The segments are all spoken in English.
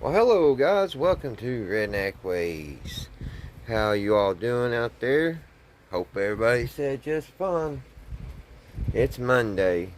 Well, hello guys, welcome to Redneck Ways. How you all doing out there? Hope everybody said just fine. It's Monday.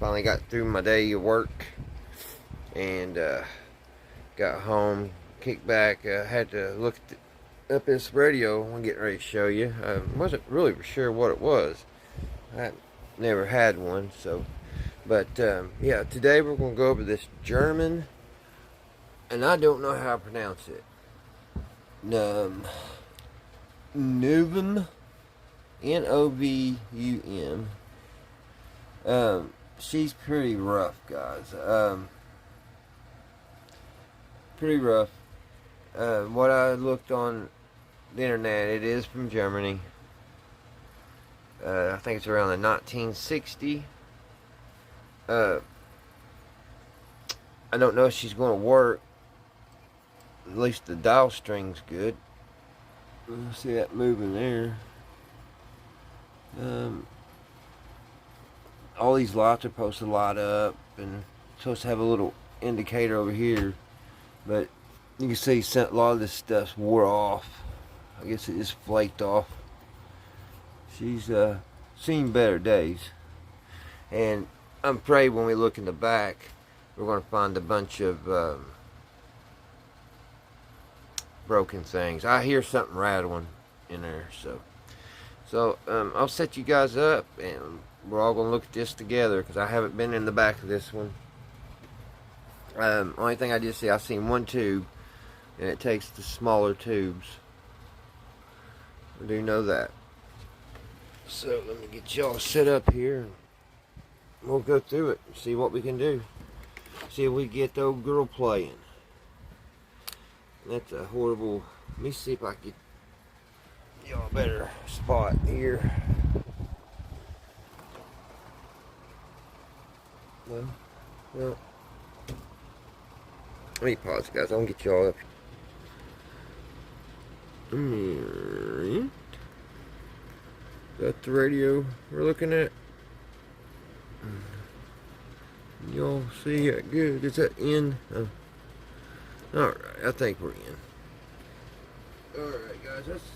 Finally got through my day of work and got home, kicked back. Had to look up this radio I'm getting ready to show you. I wasn't really sure what it was. I never had one, so. But yeah, today we're going to go over this German, and I don't know how to pronounce it. Novum, Novum. She's pretty rough, guys. Pretty rough. What I looked on the internet, it is from Germany. I think it's around the 1960. I don't know if she's going to work. At least the dial string's good. See that moving there. All these lights are supposed to light up, and supposed to have a little indicator over here, but you can see a lot of this stuff's wore off. I guess it just flaked off. She's seen better days, and I'm afraid when we look in the back, we're going to find a bunch of broken things. I hear something rattling in there, so I'll set you guys up and we're all gonna look at this together because I haven't been in the back of this one. Only thing I did see, I've seen one tube, and it takes the smaller tubes. I do know that. So let me get y'all set up here and we'll go through it and see what we can do. See if we get the old girl playing. That's a horrible. Let me see if I can get y'all a better spot here. Well, let me pause, guys. I'm gonna get y'all up. Alright. That's the radio we're looking at. Y'all see it good? Is that in? Alright, I think we're in. Alright, guys, let's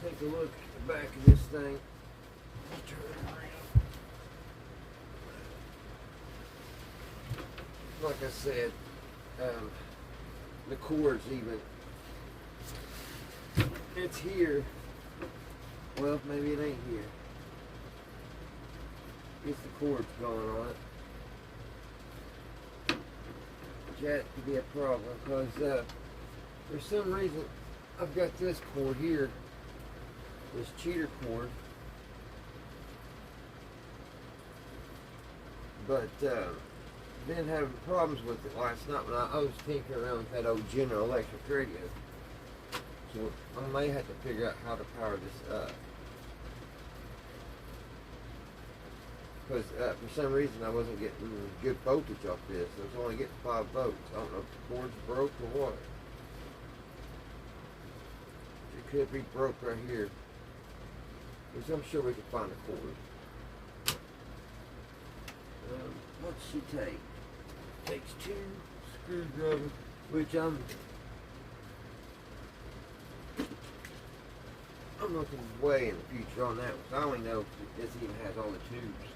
take a look at the back of this thing. Turn it around. Like I said, the cord's even. It's here. Well, maybe it ain't here. It's the cord's going on it. That could be a problem because for some reason I've got this cord here, this cheater cord, but been having problems with it last night when I was tinkering around with that old General Electric radio. So I may have to figure out how to power this up. Because for some reason I wasn't getting good voltage off this. I was only getting 5 volts. I don't know if the cord's broke or what. It could be broke right here. Because I'm sure we can find a cord. What's she take? Takes 2 screwdrivers, which I'm looking way in the future on that one. So I only know if this even has all the tubes.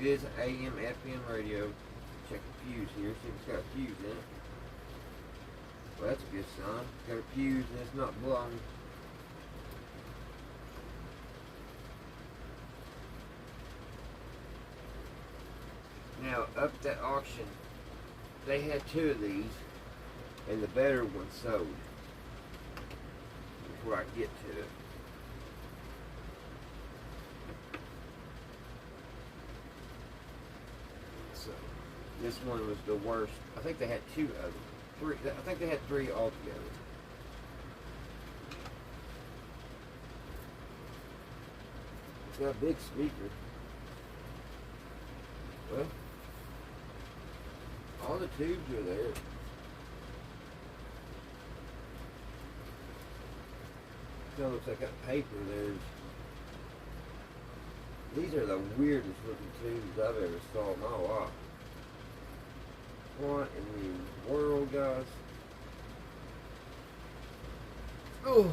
It is an AM, FM radio. Check the fuse here, see if it's got a fuse in it. Well, that's a good sign. It's got a fuse and it's not blown. Now, up at that auction, they had 2 of these, and the better one sold. Before I get to it. So, this one was the worst. I think they had 2 of them. 3. I think they had 3 altogether. It's got a big speaker. Well, all the tubes are there. Still looks like that paper there's. These are the weirdest looking tubes I've ever saw in my life. What in the world, guys. Oh,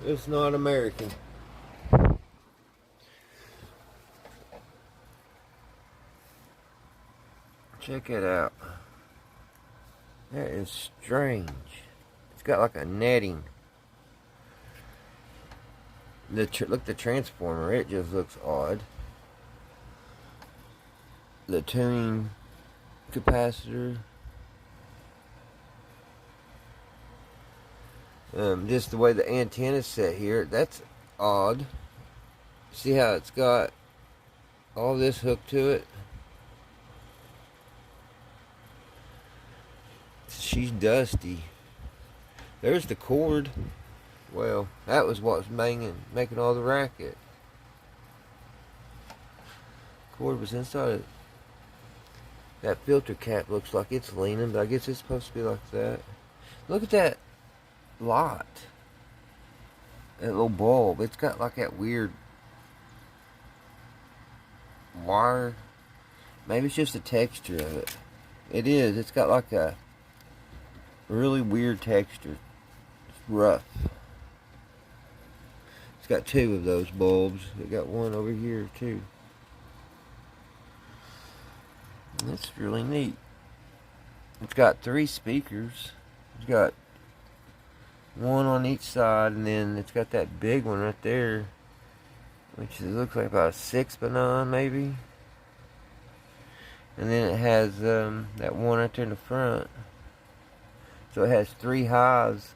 it's not American. Check it out. That is strange. It's got like a netting. Look, the transformer, it just looks odd. The tuning capacitor. Just the way the antenna's set here, that's odd. See how it's got all this hooked to it? She's dusty. There's the cord. Well, that was what was making all the racket. Cord was inside it. That filter cap looks like it's leaning, but I guess it's supposed to be like that. Look at that light. That little bulb. It's got like that weird wire. Maybe it's just the texture of it. It is. It's got like a really weird texture. It's rough. It's got two of those bulbs. It got one over here too. That's really neat. It's got 3 speakers. It's got one on each side, and then it's got that big one right there, which looks like about a 6x9 maybe. And then it has that one right there in the front. So it has 3 highs.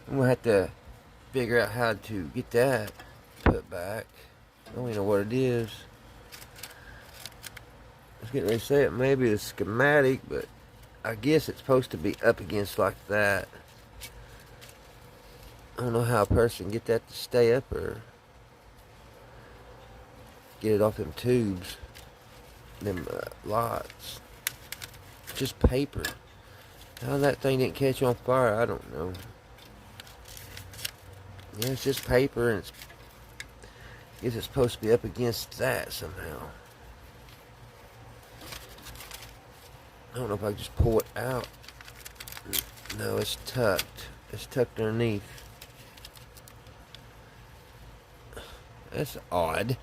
And we'll have to figure out how to get that put back. I don't even know what it is. I was getting ready to say it may be the schematic, but I guess it's supposed to be up against like that. I don't know how a person can get that to stay up or get it off them tubes, them lights. Just paper. How that thing didn't catch on fire, I don't know. Yeah, it's just paper, and I guess it's supposed to be up against that somehow. I don't know if I can just pull it out. No, it's tucked. It's tucked underneath. That's odd.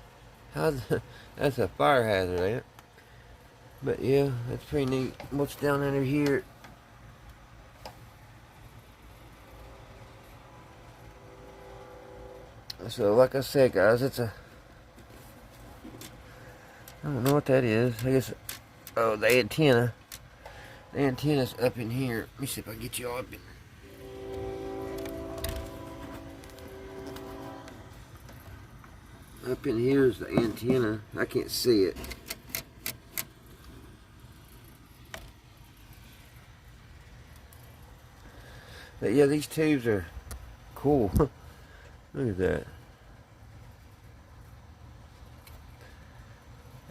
That's a fire hazard, ain't it? But yeah, that's pretty neat. What's down under here? So, like I said, guys, it's a... I don't know what that is. I guess... Oh, the antenna. The antenna's up in here. Let me see if I can get you all up in. Up in here is the antenna. I can't see it. But yeah, these tubes are cool. Look at that.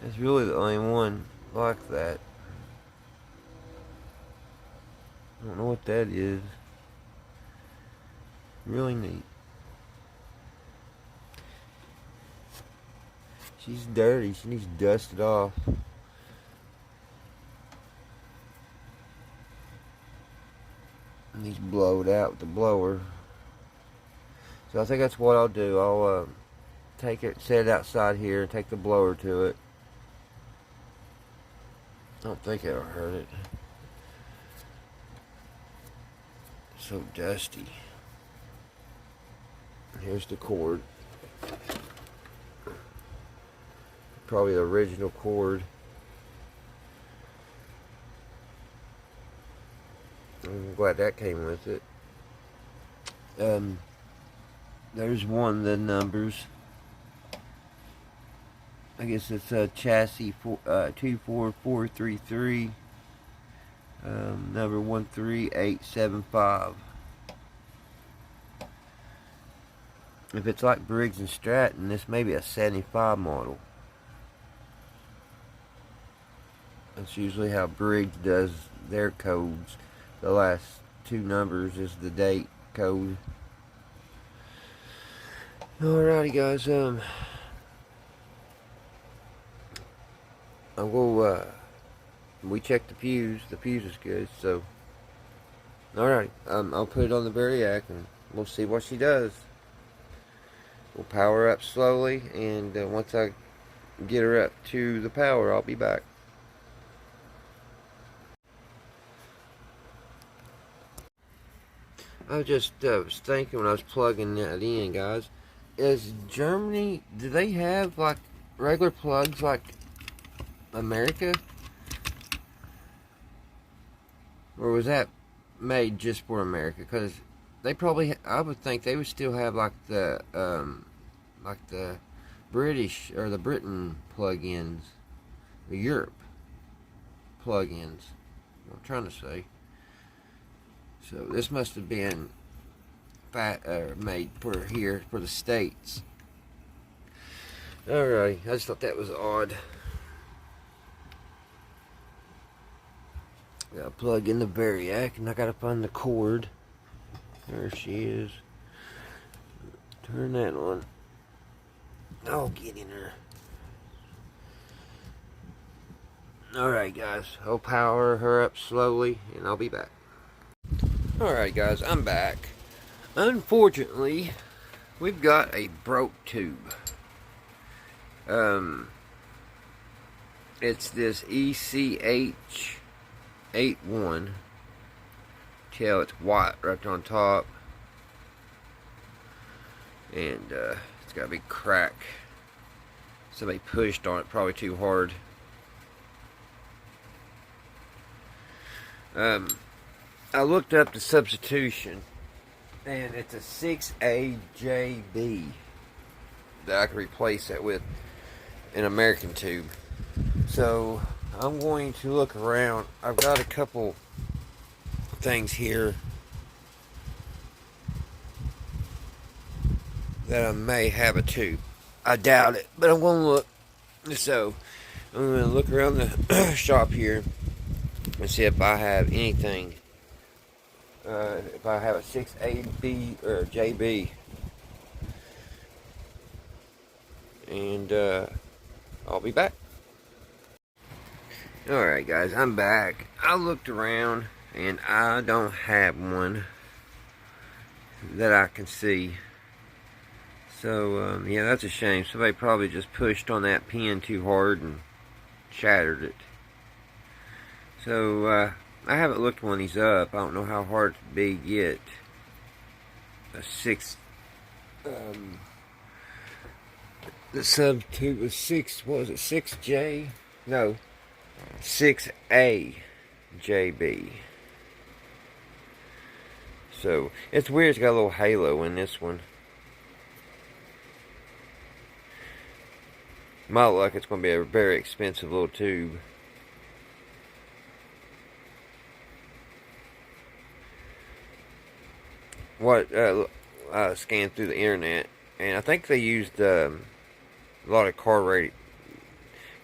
That's really the only one like that. I don't know what that is. Really neat. She's dirty. She needs to dust it off. Needs to blow it out with the blower. So I think that's what I'll do. I'll take it, set it outside here, and take the blower to it. I don't think it'll hurt it. It's so dusty. Here's the cord. Probably the original cord. I'm glad that came with it. There's one of the numbers. I guess it's a chassis 24433, number 13875. If it's like Briggs and Stratton, this may be a 75 model. That's usually how Briggs does their codes. The last 2 numbers is the date code. Alrighty, guys. I'll go, we checked the fuse. The fuse is good, so. Alright, I'll put it on the Variac and we'll see what she does. We'll power up slowly, and once I get her up to the power, I'll be back. I just was thinking when I was plugging that in, guys. Is Germany, do they have like regular plugs like America? Or was that made just for America? Because they probably, I would think they would still have like the British or the Britain plug-ins, the Europe plug-ins. I'm trying to say. So this must have been made for here for the States. Alright, I just thought that was odd. Gotta plug in the Variac, and I gotta find the cord. There she is. Turn that on. I'll get in her. Alright, guys, I'll power her up slowly, and I'll be back. Alright, guys, I'm back. Unfortunately, we've got a broke tube. It's this ECH81. Tell it's white right on top. And it's got a big crack. Somebody pushed on it probably too hard. I looked up the substitution, and it's a 6AJB that I can replace it with an American tube. So I'm going to look around. I've got a couple things here that I may have a tube. I doubt it, but I'm going to look. So I'm going to look around the shop here and see if I have anything. If I have a 6AB or JB, and I'll be back. Alright, guys, I'm back. I looked around and I don't have one that I can see. So yeah, that's a shame. Somebody probably just pushed on that pin too hard and shattered it. So I haven't looked one of these up. I don't know how hard it would be to get a 6. The sub tube was 6. What was it? 6J? No, 6A JB. So it's weird. It's got a little halo in this one. My luck, it's going to be a very expensive little tube. I scanned through the internet, and I think they used a lot of car radio.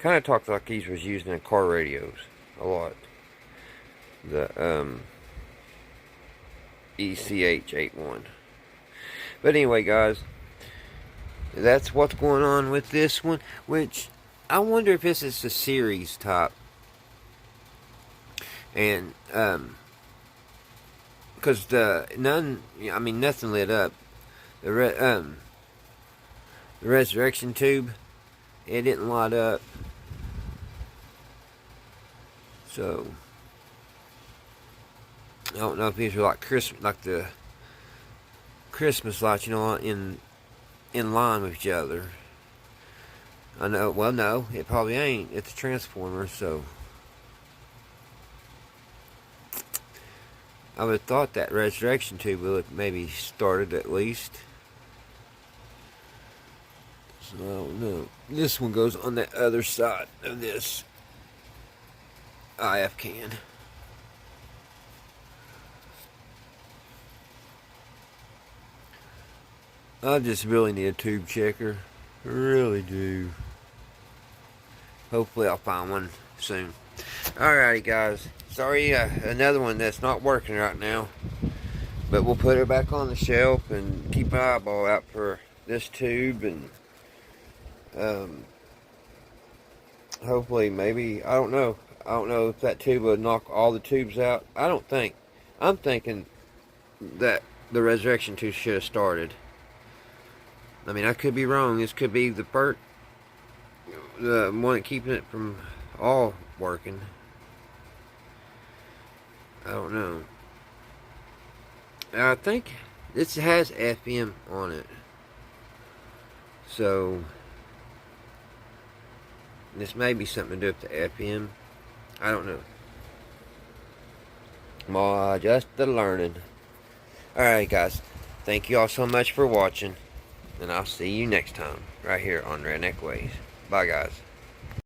Kind of talked like these was used in car radios a lot. The ECH81. But anyway, guys, that's what's going on with this one. Which I wonder if this is the series type, and because nothing lit up. The resurrection tube, it didn't light up. So I don't know if these are like Christmas, like the Christmas lights, you know, in line with each other. I know. Well, no, it probably ain't. It's a transformer, so. I would have thought that resurrection tube would have maybe started at least. So I don't know. This one goes on the other side of this IF can. I just really need a tube checker. I really do. Hopefully I'll find one soon. Alrighty, guys. Sorry, another one that's not working right now. But we'll put her back on the shelf and keep an eyeball out for this tube. And Hopefully, maybe, I don't know. I don't know if that tube will knock all the tubes out. I don't think. I'm thinking that the resurrection tube should have started. I mean, I could be wrong. This could be the one keeping it from all working. I don't know. I think this has FM on it. So, this may be something to do with the FM. I don't know. Just the learning. Alright, guys. Thank you all so much for watching. And I'll see you next time, right here on Redneck Ways. Bye, guys.